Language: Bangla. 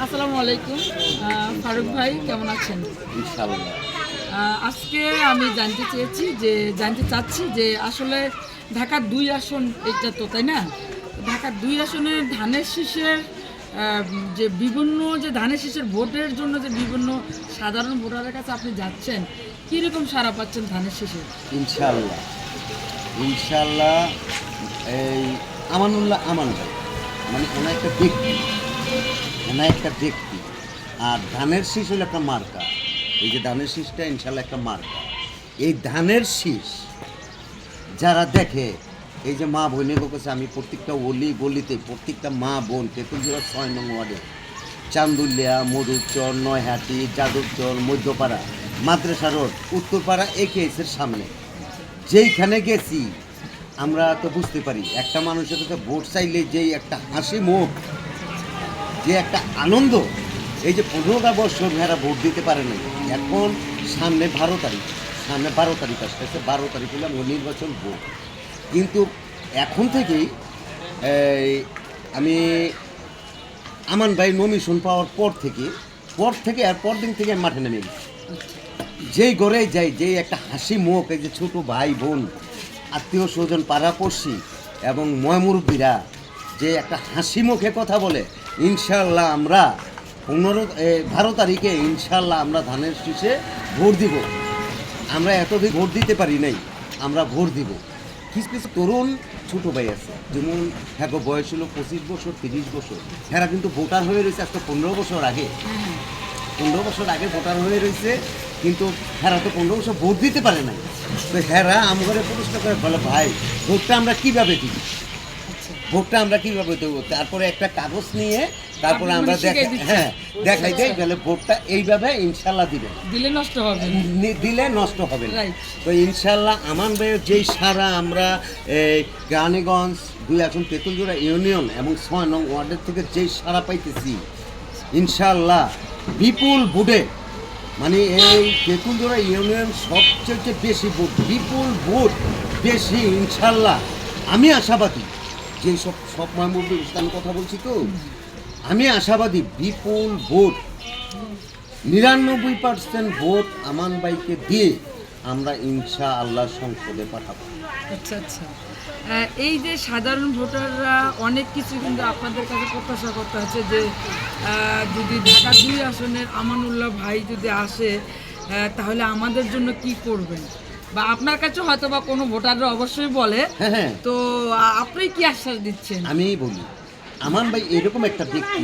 আসসালামু আলাইকুম। ফারুক ভাই কেমন আছেন? ইনশাআল্লাহ। আজকে আমি জানতে চাচ্ছি যে আসলে ঢাকার ২ আসন এটা তো, তাই না? ঢাকার ২ আসনের ধানের শীষের যে বিভিন্ন যে ধানের শীষের ভোটের জন্য যে বিভিন্ন সাধারণ ভোটারের কাছে আপনি যাচ্ছেন, কীরকম সাড়া পাচ্ছেন ধানের শীষে? ইনশাআল্লাহ। ইনশাআল্লাহ। এই আমানুল্লাহ আমান ভাই, মানে ওনা একটা ব্যক্তি। আর ধানের শীষ হলো একটা মার্কা। এই যে ধানের শীষটা ইনশাআল্লাহ একটা মার্কা। এই ধানের শীষ যারা দেখে, এই যে মা বোনের কাছে আমি প্রত্যেকটা গলিতে প্রত্যেকটা মা বোন তেঁতুলজোড়া ৬ নং ওয়ার্ডে, চান্দুলিয়া, মধুচর, নয়হাটি, যাদবচর, মধ্যপাড়া, মাদ্রাসা রোড, উত্তরপাড়া AKS-এর সামনে যেইখানে গেছি আমরা তো বুঝতে পারি একটা মানুষের কাছে ভোট চাইলে যেই একটা হাসি মুখ, যে একটা আনন্দ, এই যে ১৫টা বছর এরা ভোট দিতে পারে না। এখন সামনে ১২ তারিখ আসতেছে, ১২ তারিখ হলে নির্বাচন ভোট। কিন্তু এখন থেকেই আমি আমান ভাই নমিশন পাওয়ার পর থেকে আর পরদিন থেকে আমি মাঠে নেমে গেছি। যেই ঘরে যাই, যেই একটা হাসি মুখ, এই যে ছোটো ভাই বোন, আত্মীয় স্বজন, পাড়াপড়শি এবং ময়মুরব্বীরা যে একটা হাসি মুখে কথা বলে, ইনশাআল্লাহ আমরা ১২ তারিখে ইনশাআল্লাহ আমরা ধানের শীষে ভোট দিব। আমরা এতদিন ভোট দিতে পারি নাই, আমরা ভোট দিব। কিছু কিছু তরুণ ছোটো ভাই আছে, যেমন হ্যাঁ বয়স হলো ২৫ বছর, ৩০ বছর, হ্যাঁ কিন্তু ভোটার হয়ে রয়েছে আজকে ১৫ বছর আগে। ১৫ বছর আগে ভোটার হয়ে রয়েছে, কিন্তু হেরা তো ১৫ বছর ভোট দিতে পারে নাই। তো হেরা আমগরে প্রশ্ন করে বলে, ভাই ভোটটা আমরা কীভাবে দিব, ভোটটা আমরা কীভাবে দেবো? তারপরে একটা কাগজ নিয়ে তারপরে আমরা দেখাই দেয়, বলে ভোটটা এইভাবে ইনশাল্লাহ দিবেন, দিলে নষ্ট হবে না। তো ইনশাল্লাহ আমান ভাইয়ের যেই সারা আমরা কেরানীগঞ্জ ২ আসন তেঁতুলজোড়া ইউনিয়ন এবং ৬ নং ওয়ার্ডের থেকে যেই সারা পাইতেছি, ইনশাল্লাহ বিপুল ভোটে, মানে এই তেঁতুলজোড়া ইউনিয়ন সবচেয়ে বেশি ভোট, বিপুল ভোট বেশি ইনশাল্লাহ। আমি আশাবাদী, যে সব মাহমুদুল ইসলাম কথা বলছি, তো আমি আশাবাদী বিপুল ভোট, ৯৯% ভোট আমান ভাইকে দিয়ে আমরা ইনশাআল্লাহ সংসদে পাঠাবো। আচ্ছা আচ্ছা। এই যে সাধারণ ভোটাররা অনেক কিছু কিন্তু আপনাদের কাছে প্রত্যাশা করতে আছে যে যদি ঢাকা ২ আসনের আমানুল্লাহ ভাই যদি আসে, তাহলে আমাদের জন্য কি করবেন, বা আপনার কাছে হয়তো বা কোনো ভোটাররা অবশ্যই বলে, হ্যাঁ, তো আপনি কি আশ্বাস দিচ্ছেন? আমি বলি, আমান ভাই এরকম একটা ব্যক্তি,